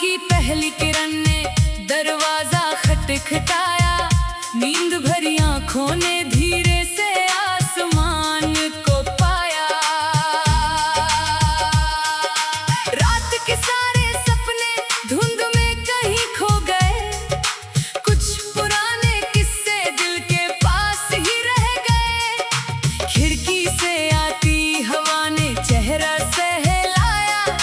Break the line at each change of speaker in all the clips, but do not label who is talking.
की पहली किरण ने दरवाजा खटखटाया। नींद भरी आंखों ने धीरे से आसमान को पाया। रात के सारे सपने धुंध में कहीं खो गए। कुछ पुराने किस्से दिल के पास ही रह गए। खिड़की से आती हवा ने चेहरा सहलाया,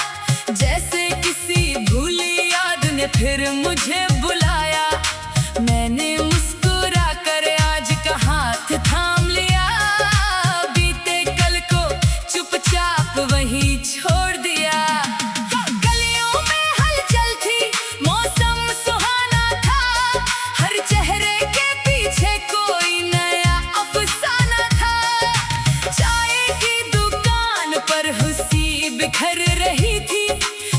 जैसे किसी भूली याद ने फिर मुझे बुलाया। मैंने मुस्कुरा कर आज का हाथ थाम लिया। बीते कल को चुपचाप वहीं छोड़ दिया। गलियों में हलचल थी, मौसम सुहाना था। हर चेहरे के पीछे कोई नया अफसाना था। चाय की दुकान पर खुशी बिखर रही थी।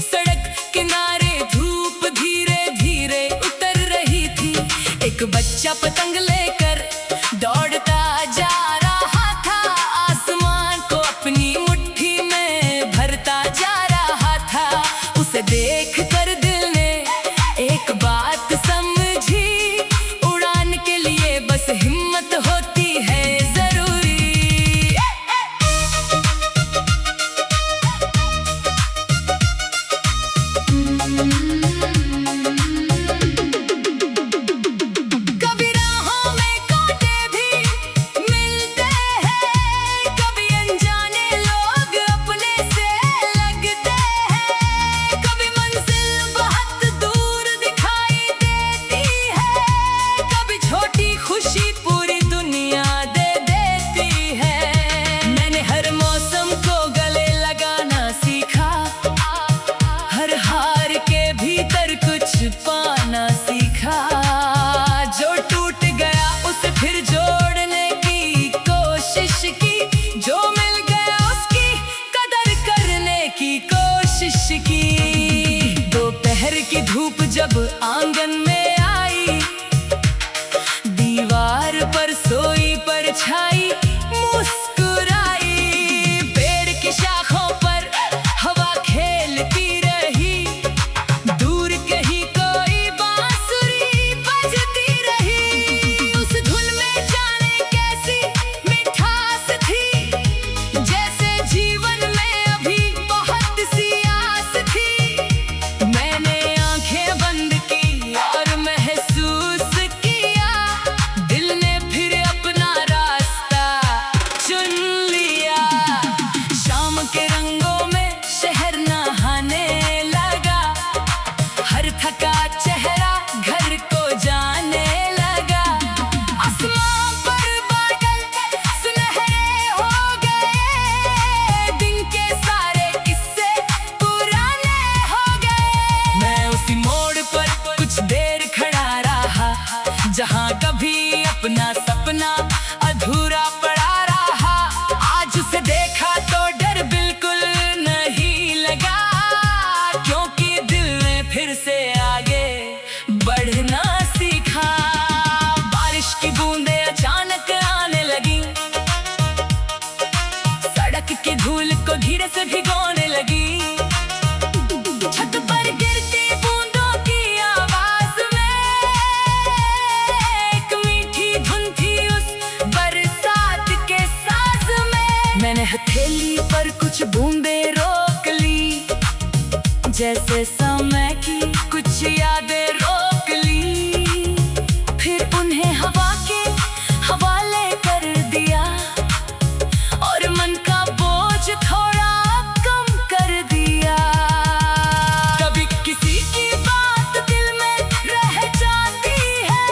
सड़क किनारे धूप धीरे धीरे उतर रही थी। एक बच्चा पतंग लेकर दौड़ता जा रहा था। आसमान को अपनी मुट्ठी में भरता जा रहा था। उसे देख कर दिल ने एक बात समझी, उड़ान के लिए बस हिम्मत होती है जरूरी। कभी राहों में कांटे भी मिलते हैं, कभी अनजाने लोग अपने से लगते हैं। कभी मंजिल बहुत दूर दिखाई देती है, कभी छोटी खुशी पूरी दुनिया दे देती है। मैंने हर मौसम को गले लगाना सीखा, हर हार के भीतर कुछ पाना सीखा। जो टूट गया उसे फिर जोड़ने की कोशिश की, जो मिल गया उसकी कदर करने की कोशिश की। दोपहर की धूप जब आंगन में आई, दीवार पर सोई परछाई मुस्कुराई। पेड़ की शाखों पर हवा खेलती रही, दूर कहीं कोई बांसुरी बजती रही। उस धुन में जाने कैसी मिठास थी, जैसे जीवन में अभी बहुत सी आस थी। मैंने आंखें बंद की और महसूस किया, दिल ने फिर अपना रास्ता चुन लिया। शाम के रंगों में शहर नहाने लगा, हर थका चेहरा घर को जाने लगा। आसमान पर बादल सुनहरे हो गए, दिन के सारे किस्से पुराने हो गए। मैं उसी मोड़ पर कुछ देर खड़ा रहा, जहां कभी अपना सपना अधूरा पड़ा रहा। आज उसे देखा तो डर बिल्कुल नहीं लगा, क्योंकि दिल ने फिर से आगे बढ़ना सीखा। बारिश की बूंदें अचानक आने लगी, सड़क की धूल को धीरे से भिगोने लगी। छत पर गिरती बूंदों की आवाज में एक मीठी धुन थी उस बरसात के साज में। मैंने हथेली पर कुछ बूंदें रोक ली, जैसे समय की कुछ यादें रोक ली। फिर उन्हें हवा के हवाले कर दिया और मन का बोझ थोड़ा कम कर दिया। कभी किसी की बात दिल में रह जाती है,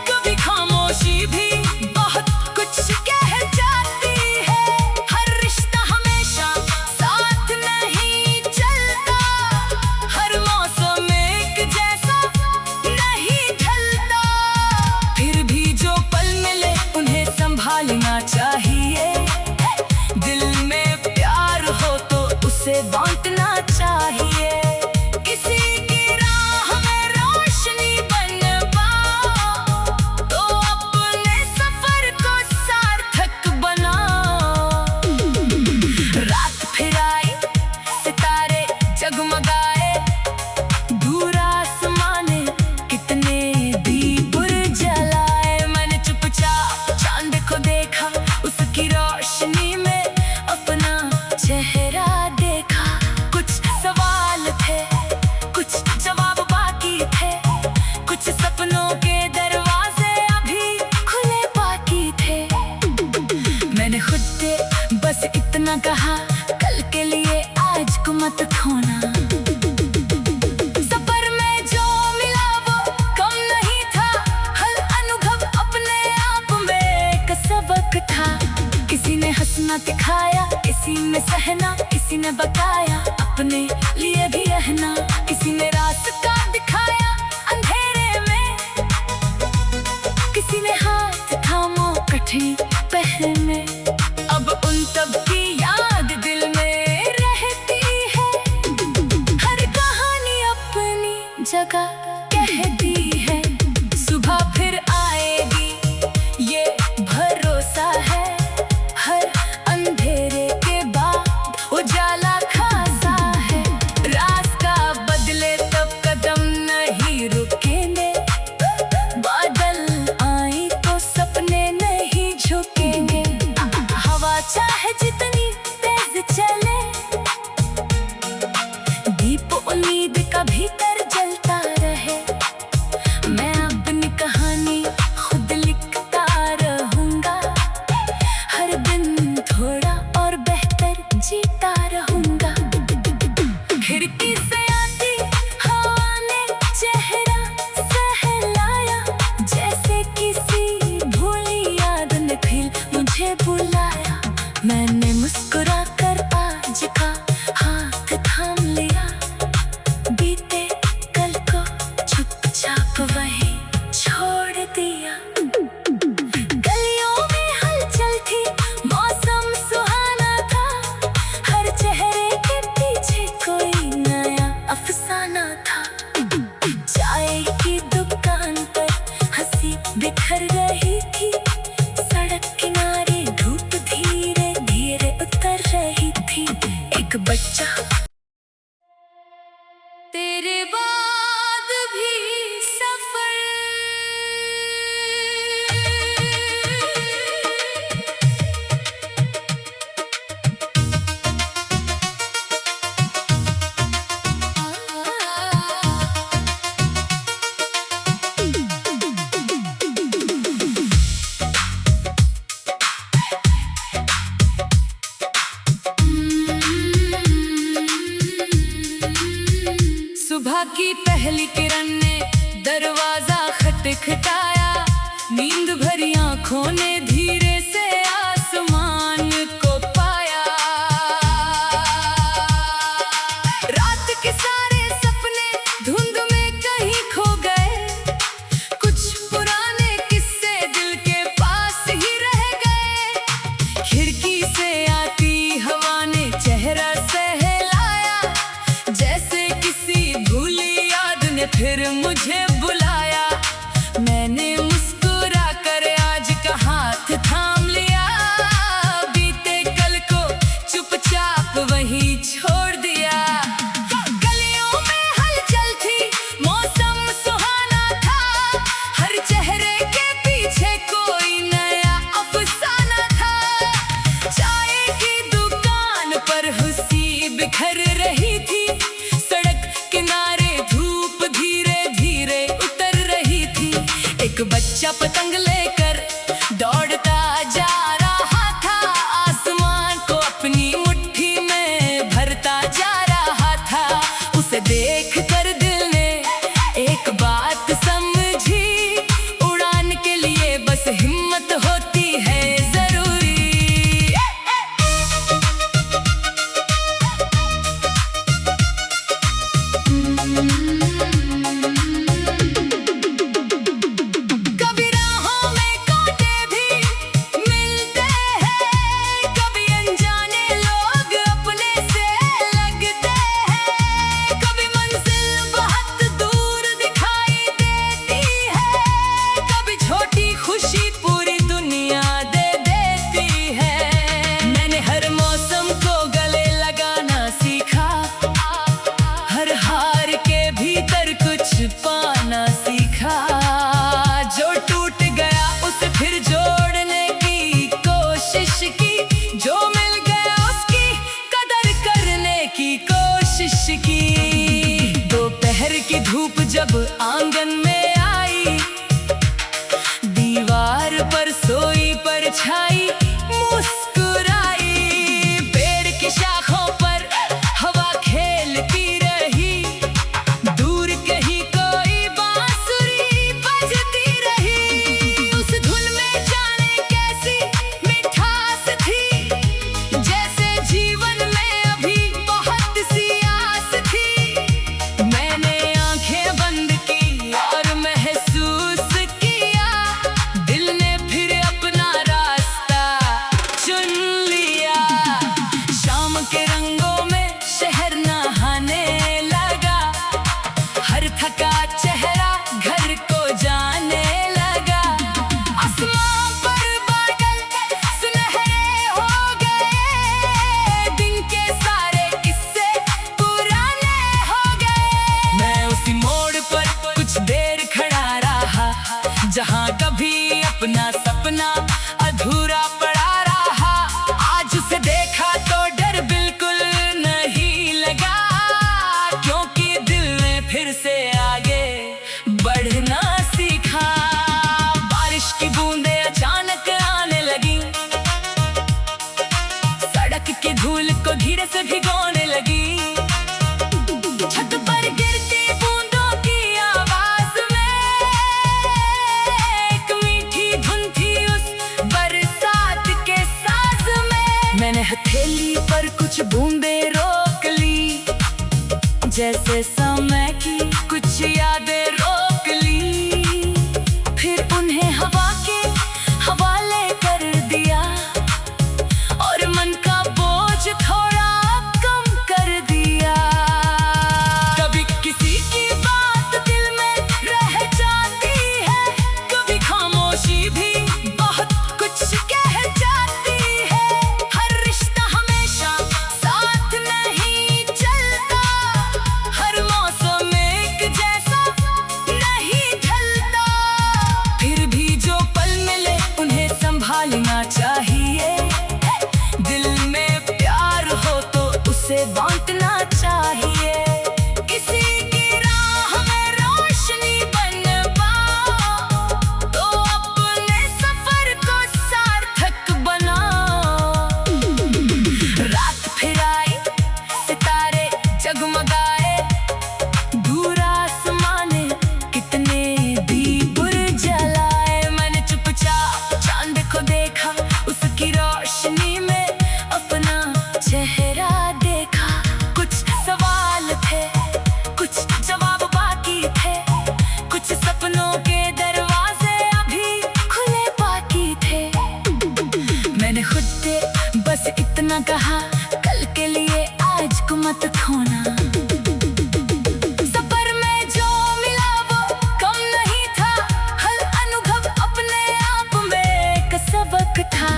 कभी खामोशी भी बहुत कुछ कह जाती है। हर रिश्ता हमेशा साथ नहीं चलता, हर मौसम एक जैसा नहीं ढलता। फिर भी जो पल मिले उन्हें संभालना चाहिए। दिल में प्यार हो तो उसे बांटना चाहिए। किसी की राह में रोशनी बन पाओ तो अपने सफर को सार्थक बनाओ। रात फिर आई, सितारे जगमगाए, दूर अफसाना। सफर में जो मिला वो कम नहीं था, हर अनुभव अपने आप में एक सबक था। किसी ने हंसना दिखाया, किसी ने सहना, किसी ने बताया अपने लिए भी रहना। किसी ने रास्ता दिखाया अंधेरे में, किसी ने हाथ थामा कठिन पहर में। अब उन तब की याद दिल में रहती है, हर कहानी अपनी जगह कहती है। सुबह फिर आएगी ये भरोसा है, हर अंधेरे के बाद उजाला खासा है। रास्ता बदले तब कदम नहीं रुकेंगे, बादल आए तो सपने नहीं झुकेंगे। हवा चाहे जितनी तेज चले, दीप उम्मीद का भीतर जलता रहे। मैं अपनी कहानी खुद लिखता रहूंगा, हर दिन थोड़ा और बेहतर जीता रहूंगा। खिड़की से आती हवा ने चेहरा सहलाया, जैसे किसी भूली याद ने फिर मुझे बुलाया। मैंने मुस्कुरा कर आज का हाथ थाम लिया, बीते कल को चुपचाप वहीं छोड़ दिया। गलियों में हलचल थी, मौसम सुहाना था, हर चेहरे के पीछे कोई नया अफसाना था। चाय की दुकान पर हंसी बिखर रही थी, सड़क किनारे धूप धीरे धीरे उतर रही थी। एक बच्चा तेरे बाद भी सफर। सुबह की पहली किरण ने दरवाजा खटखटाया, नींद भरी आंखों ने धीरे से आसमान को पाया। रात के सारे सपने धुंध में कहीं खो गए, कुछ पुराने किस्से दिल के पास ही रह गए। खिड़की से आती हवा ने चेहरा सहलाया, जैसे किसी भूली याद ने फिर मुझे बुलाया। मैंने मुस्कुरा कर आज का हाथ थाम लिया, बीते कल को चुपचाप वहीं छोड़ दिया। गलियों में हलचल थी, मौसम सुहाना था, हर चेहरे के पीछे कोई नया अफसाना था। चाय की दुकान पर हंसी बिखर रही थी, सड़क किनारे धूप धीरे धीरे उतर रही थी। एक बच्चा पतंग लेकर दौड़ता जा रहा था, आसमान को अपनी मुट्ठी में भरता जा रहा था। उसे देख कर दिल ने एक बात समझी, उड़ान के लिए बस हिम्मत होती है जरूरी। कभी राहों में कांटे भी मिलते हैं, कभी अनजाने लोग अपने से लगते हैं। कभी मंजिल बहुत दूर दिखाई देती है, कभी छोटी खुशी पूरी दुनिया दे देती है। मैंने हर मौसम को गले लगाना सीखा, हर हार के भीतर कुछ पाना सीखा। जो टूट गया उसे फिर जोड़ने की कोशिश की, जो मिल गया उसकी कदर करने की कोशिश की। दोपहर की धूप जब आंगन में आई, दीवार पर सोई परछाई मुस्कुराई। पेड़ की शाखों पर हवा खेलती जैसे समय की कुछ यादें रोक ली, फिर उन्हें हवा के हवाले कर दिया और मन का बोझ थोड़ा कम कर दिया। कभी किसी की बात दिल में रह जाती है, कभी खामोशी भी बहुत कुछ कह जाती है। हर रिश्ता हमेशा साथ नहीं चलता, हर मौसम एक जैसा नहीं ढलता। फिर भी जो पल मिले उन्हें संभालना चाहिए, दिल में प्यार हो तो उसे बांटना चाहिए। किसी की राह में रोशनी बन पाओ तो अपने सफर को सार्थक बनाओ। रात फिर आई, सितारे जगमगाए, दूर आसमां ने कितने दीप जलाए। मैंने चुपचाप चांद को देखा, उसकी रोशनी में अपना चेहरा देखा। कुछ सवाल थे, कुछ जवाब बाकी थे, कुछ सपनों के दरवाजे अभी खुले बाकी थे। मैंने खुद से बस इतना कहा, कल के लिए आज को मत खोना। सफर में जो मिला वो कम नहीं था, हर अनुभव अपने आप में एक सबक था।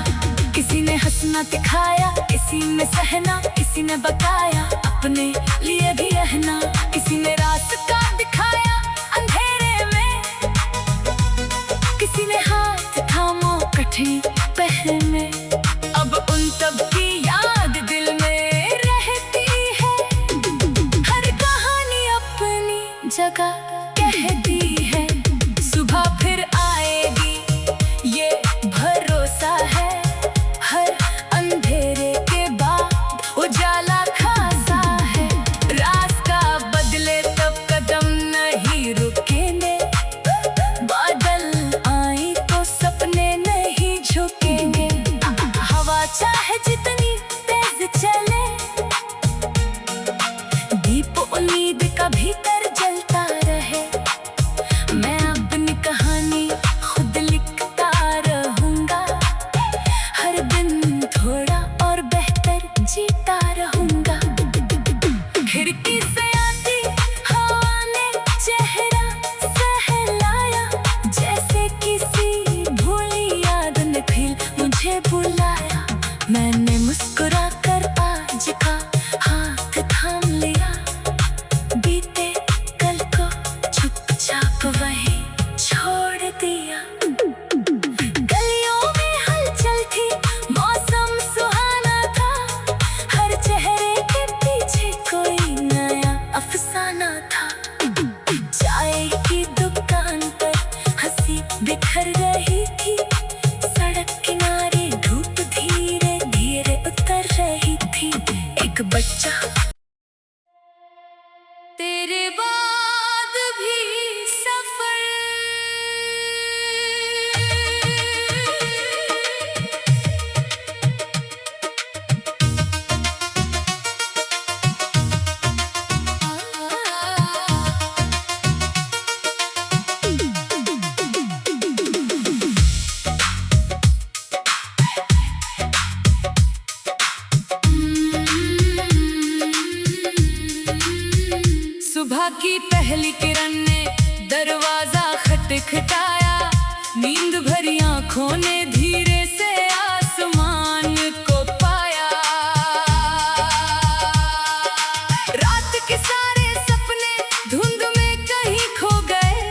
किसी ने हंसना दिखाया, किसी ने सहना, किसी ने बताया अपने लिए भी रहना। किसी ने रास्ता दिखाया अंधेरे में, किसी ने हाथ थामा कठिन पहर में। अब उन तब की याद दिल में रहती है, हर कहानी अपनी जगह कहती है। सुबह फिर आएगी ये भरोसा है, हर अंधेरे के बाद उजाला खासा है। रास्ता बदले तब कदम नहीं रुकेंगे, बादल आए तो सपने नहीं झुकेंगे। हवा चाहे जितनी तेज चले, दीप उम्मीद का भीतर जलता रहे। मैं अपनी कहानी खुद लिखता रहूंगा, हर दिन थोड़ा और बेहतर जीता रहूंगा। खिड़की से आती हवा ने चेहरा सहलाया, जैसे किसी भूली याद ने फिर मुझे बुलाया। मैंने मुस्कुरा कर आज का हाथ थाम लिया, बीते कल को चुपचाप वहीं छोड़ दिया। गलियों में हलचल थी, मौसम सुहाना था, हर चेहरे के पीछे कोई नया अफसाना था। चाय की दुकान पर हंसी बिखर रही थी, सड़क किनारे धूप धीरे धीरे उतर रही थी। एक बच्चा तेरे बाद भी सफर। सुबह की पहली किरण ने दरवाजा खटखटाया, नींद भरी आंखों ने धीरे से आसमान को पाया। रात के सारे सपने धुंध में कहीं खो गए,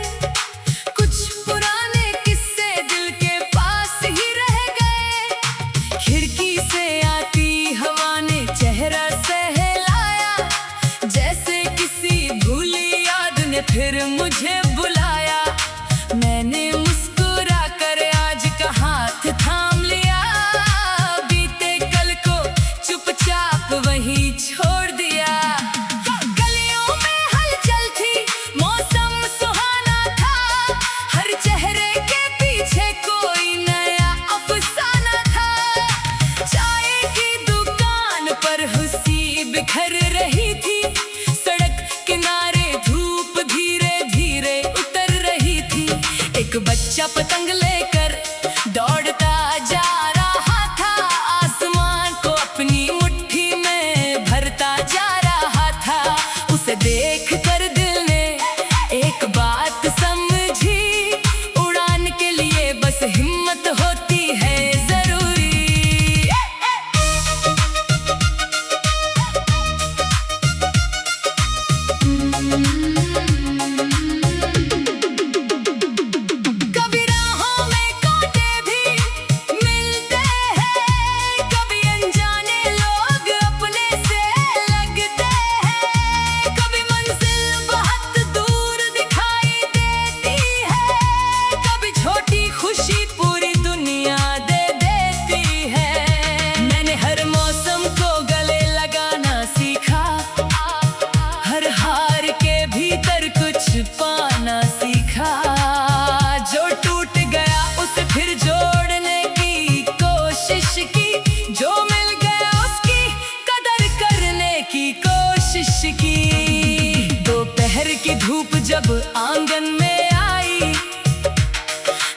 कुछ पुराने किस्से दिल के पास ही रह गए। खिड़की से आती हवा ने चेहरा सहलाया, जैसे किसी भूली याद ने फिर मुझे बुलाया। मैंने मुस्कुरा कर आज का हाथ थाम लिया, बीते कल को चुपचाप वहीं छोड़ दिया। गलियों में हलचल थी, मौसम सुहाना था, हर चेहरे के पीछे कोई नया अफसाना था। चाय की दुकान पर हंसी बिखर रही थी, सड़क उसे देख कर दिल ने एक बात समझी, उड़ान के लिए बस हिम्मत होती है जरूरी। कभी राहों में कांटे भी मिलते हैं, कभी अनजाने लोग अपने से लगते हैं, कभी मंजिल बहुत दूर दिखाई देती है, कभी छोटी खुशी पूरी दुनिया दे देती है। मैंने हर मौसम को गले लगाना सीखा, हर हार के भीतर कुछ पाना सीखा। जो टूट गया उसे फिर जोड़ने की कोशिश की, जो मिल गया उसकी कदर करने की कोशिश की। दोपहर की धूप जब आंगन में आई,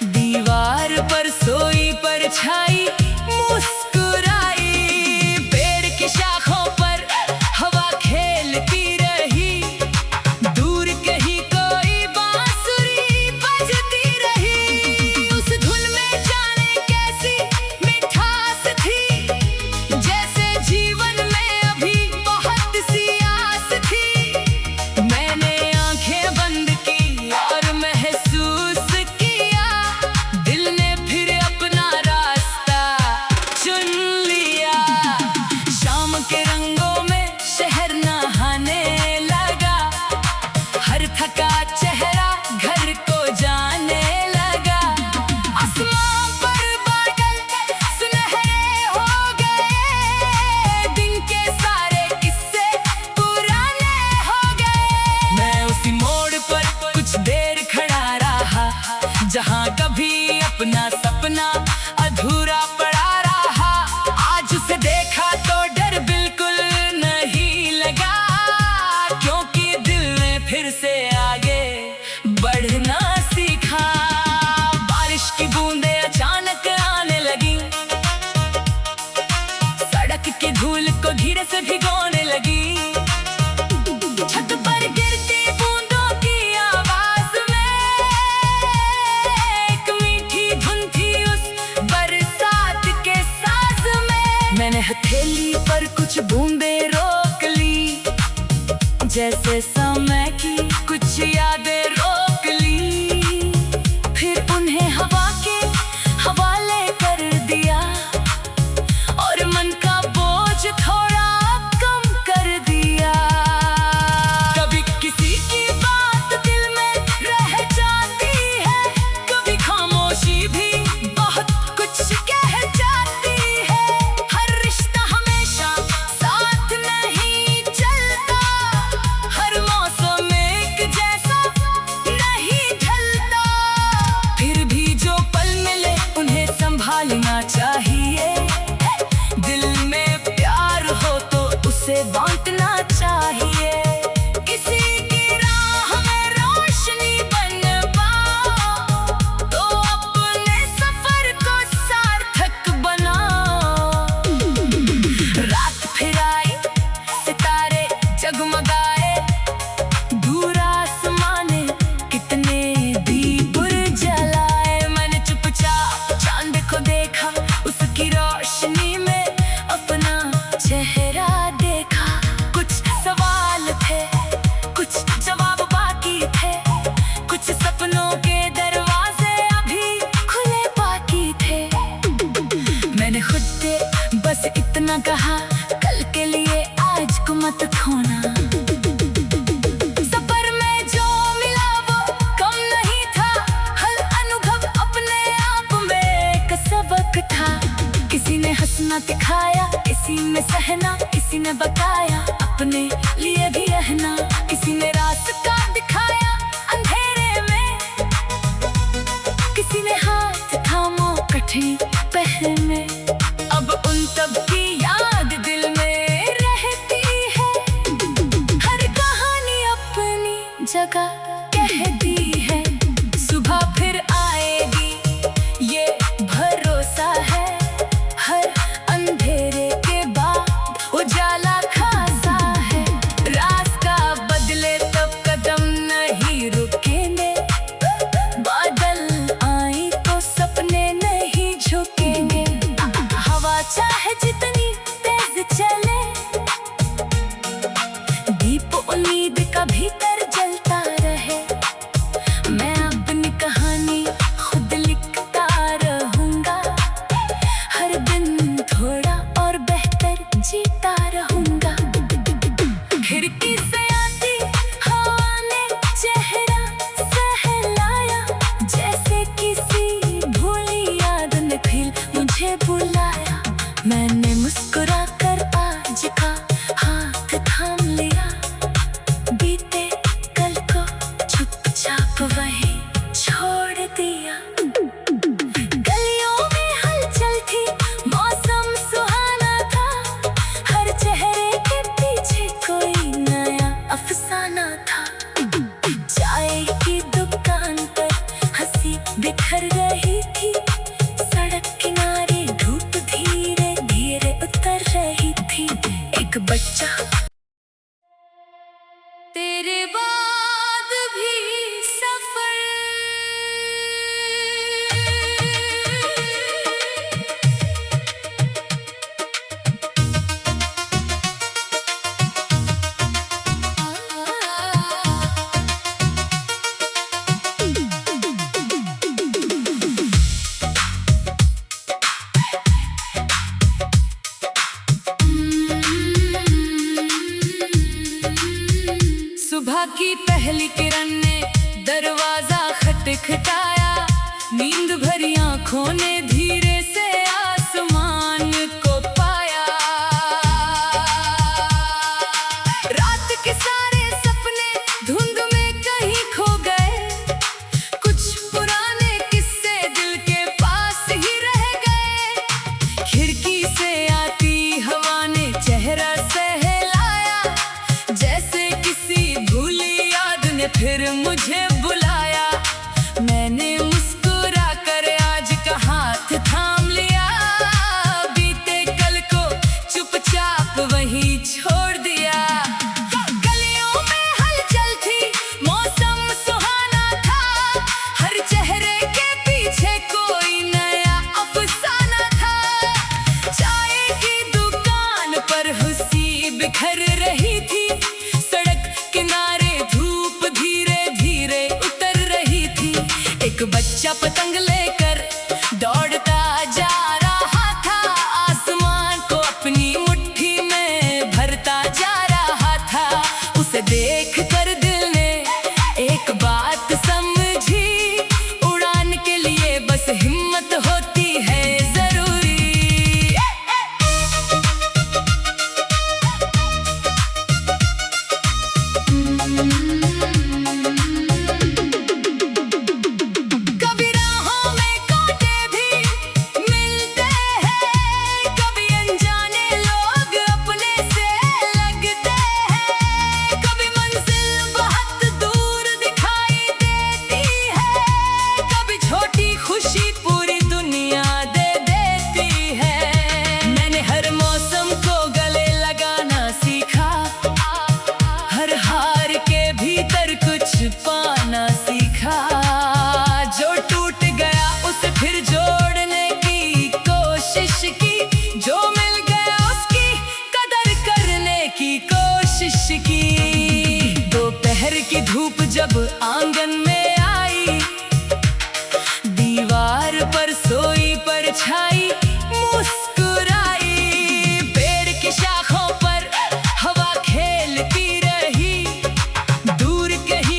दीवार पर सोई परछाई मुस्कुराई। पेड़ की शाखों पर हवा खेलती रही, दूर कहीं कोई बांसुरी बजती रही। उस धुन में जाने कैसी मिठास थी, जैसे जीवन में अभी बहुत सी आस थी। मैंने आंखें बंद की और महसूस किया, दिल ने फिर अपना रास्ता चुन लिया। शाम के रंगों में शहर नहाने लगा, हर थका चेहरा घर को जाने लगा। आसमां पर बादल सुनहरे हो गए, दिन के सारे किस्से पुराने हो गए। मैं उसी मोड़ पर कुछ देर खड़ा रहा, जहां कभी अपना सपना अधूरा पड़ा रहा। आज उसे देखा तो डर बिल्कुल नहीं लगा, क्योंकि दिल ने फिर से आगे बढ़ना सीखा। बारिश की बूंदें अचानक आने लगी, सड़क की धूल को धीरे से भिगोने लगी। छत पर गिरती बूंदों की आवाज में एक मीठी धुन थी उस बरसात के साज में। मैंने हथेली पर कुछ बूंदें रोक ली, जैसे समय की कुछ यादें रोक ली। फिर उन्हें हवा के हवाले कर दिया, और मन का बोझ थोड़ा कम कर दिया। कभी किसी की बात दिल में रह जाती है, कभी खामोशी भी बहुत कुछ कह जाती है। हर रिश्ता हमेशा साथ नहीं चलता, हर मौसम एक जैसा नहीं ढलता। फिर भी जो पल मिले उन्हें संभालना चाहिए, दिल में प्यार हो तो उसे बांटना चाहिए। किसी की राह में रोशनी बन पाओ, तो अपने सफर को सार्थक बनाओ। रात फिर आई, सितारे जगमगाए, दूर आसमाने कितने दीप जलाए। मैंने चुपचाप चांद को देखा, उसकी रोशनी में अपना चेहरा देखा। कुछ सवाल थे, कुछ जवाब बाकी थे, कुछ सपनों के दरवाजे अभी खुले बाकी थे। मैंने खुद से बस इतना कहा, कल के लिए आज को मत खोना। सफर में जो मिला वो कम नहीं था, हर अनुभव अपने आप में एक सबक था। किसी ने हंसना दिखाया, किसी में सहना, किसी ने बताया अपने लिए भी रहना। किसी ने रास्ता दिखाया अंधेरे में, किसी ने हाथ थामो कठिन पहर में। अब उन तब की याद दिल में रहती है, हर कहानी अपनी जगह कहती है। सुबह फिर आएगी ये भरोसा है, हर अंधेरे के बाद उजाला खासा है। रास्ता बदल का भीतर जलता रहे। मैं अपनी कहानी खुद लिखता रहूंगा, हर दिन थोड़ा और बेहतर जीता रहूंगा। खिड़की से आती हवा ने चेहरा सहलाया, जैसे किसी भूली याद ने फिर मुझे बुलाया। मैंने मुस्कुरा कर आज का हाथ थाम लिया, बीते कल को चुपचाप वहीं छोड़ दिया। गलियों में हलचल थी, मौसम सुहाना था, हर चेहरे के पीछे कोई नया अफसाना था। चाय की दुकान पर हंसी बिखर रही थी, सड़क किनारे धूप धीरे धीरे उतर रही थी। एक बच्चा तेरे बाद भी सफर, सुबह की पहली किरण ने दरवाजा खटखटाया, नींद भरी आंखों ने धीरे से आसमान को पाया। रात के सारे सपने धुंध में कहीं खो गए, कुछ पुराने किस्से दिल के पास ही रह गए। खिड़की से आती हवा ने चेहरा सहलाया, जैसे भूली याद ने फिर मुझे बुलाया। मैंने मुस्कुरा कर आज का हाथ थाम लिया, बीते कल को चुपचाप वहीं छोड़ दिया। गलियों में हलचल थी, मौसम सुहाना था, हर चेहरे के पीछे कोई नया अफसाना था। चाय की दुकान पर हंसी बिखर रही थी, किनारे धूप धीरे धीरे उतर रही थी। एक बच्चा पतंग लेकर दौड़ता जा रहा था, आसमान को अपनी मुट्ठी में भरता जा रहा था। उसे देख कर दिल ने एक बात समझी, उड़ान के लिए बस हिम्मत होती है जरूरी। पाना सीखा, जो टूट गया उसे फिर जोड़ने की कोशिश की, जो मिल गया उसकी कदर करने की कोशिश की। दोपहर की धूप जब आंगन में आई, दीवार पर सोई परछाई मुस्कुराई। पेड़ की शाखों पर हवा खेलती रही, दूर कहीं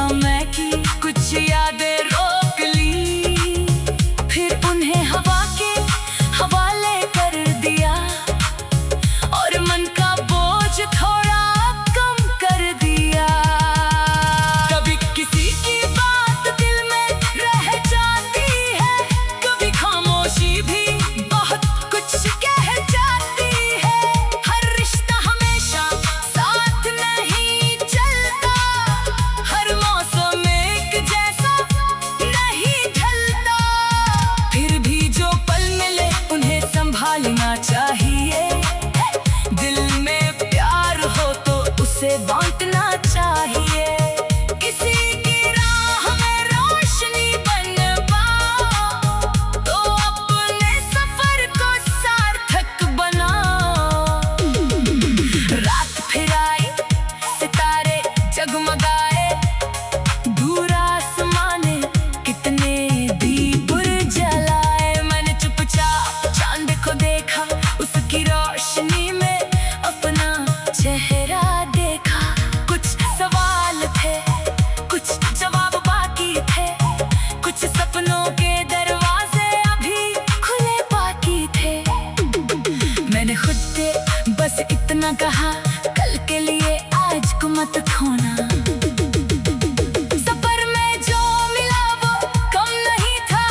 समय की कुछ यादें रोक ली, फिर उन्हें हवा के हवाले कर दिया और मन का बोझ थोड़ा कम कर दिया। कभी किसी की बात दिल में रह जाती है, कभी खामोशी भी बहुत कुछ कह जाती है। हर रिश्ता हमेशा साथ नहीं चलता, हर मौसम एक जैसा नहीं ढलता। फिर भी जो पल मिले उन्हें संभालना चाहिए, दिल में प्यार हो तो उसे बांटना चाहिए। किसी की राह में रोशनी बन पाओ तो अपने सफर को सार्थक बनाओ। रात फिर आई, सितारे जगमगाए, दूर आसमाने कितने दीप जलाए। मैंने चुपचाप चांद को देखा, उसकी रोशनी में अपना चेहरा देखा। कुछ सवाल थे, कुछ जवाब बाकी थे, कुछ सपनों के दरवाजे अभी खुले बाकी थे। मैंने खुद से बस इतना कहा, कल के लिए आज को मत खोना। सफर में जो मिला वो कम नहीं था,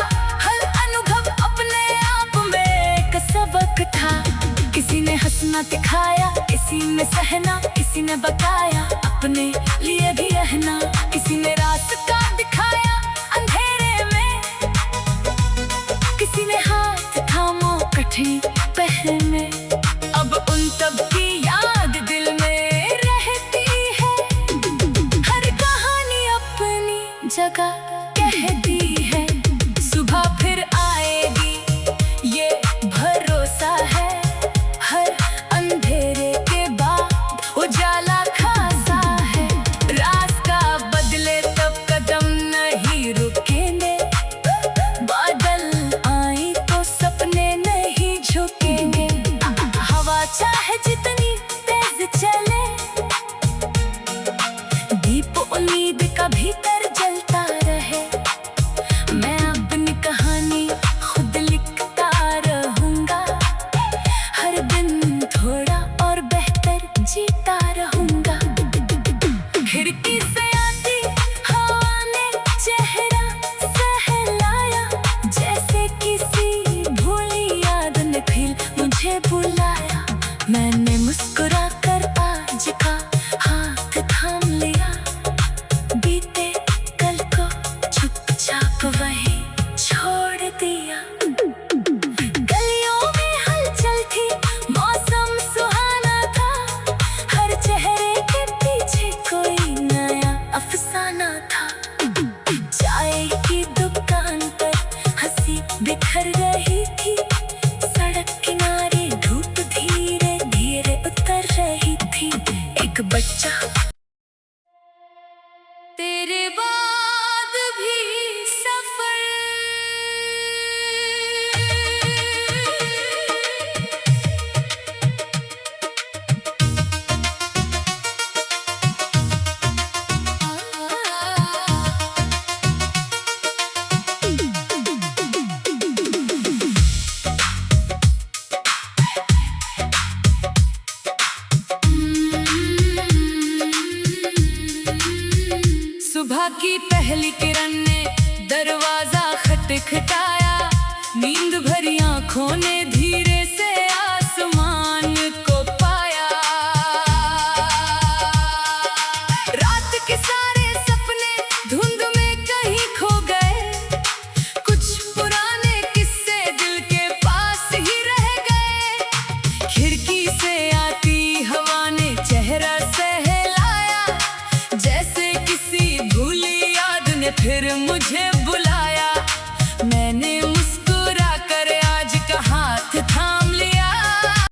हर अनुभव अपने आप में एक सबक था। किसी ने हंसना दिखाया, किसी ने सहना, किसी ने बताया अपने लिए भी रहना। किसी ने रास्ता दिखाया अंधेरे में, किसी ने हाथ थामा कठिन पहर में। अब उन तब की याद दिल में रहती है, हर कहानी अपनी जगह कहती है। सुबह फिर आएगी ये भरोसा है, हर अंधेरे के बाद उजाला खासा है। रास्ता बदले तब कदम नहीं रुकेंगे, बादल आए तो सपने नहीं झुकेंगे। हवा चाहे जितनी तेज चले, दीप उम्मीद का भीतर जलता रहे। मैं अपनी कहानी खुद लिखता रहूंगा, हर दिन थोड़ा और बेहतर जीता रहूंगा। खिड़की से आती हवा ने चेहरा सहलाया, जैसे किसी भूली याद ने फिर मुझे बुलाया। मैंने मुस्कुरा कर आज का हाथ थाम लिया, बीते कल को चुपचाप वहीं छोड़ दिया। गलियों में हलचल थी, मौसम सुहाना था, हर चेहरे के पीछे कोई नया अफसाना था। चाय की दुकान पर हंसी बिखर रही थी, सड़क किनारे धूप धीरे धीरे उतर रही थी। एक बच्चा तेरे बाद भी सफर, सुबह की पहली किरण ने दरवाजा खटखटाया, नींद भरी आंखों ने धीरे से आसमान को पाया। रात के सारे सपने धुंध में कहीं खो गए, कुछ पुराने किस्से दिल के पास ही रह गए। खिड़की से आती हवा ने चेहरा सहलाया, जैसे किसी भूली याद ने फिर मुझे बुलाया। मैंने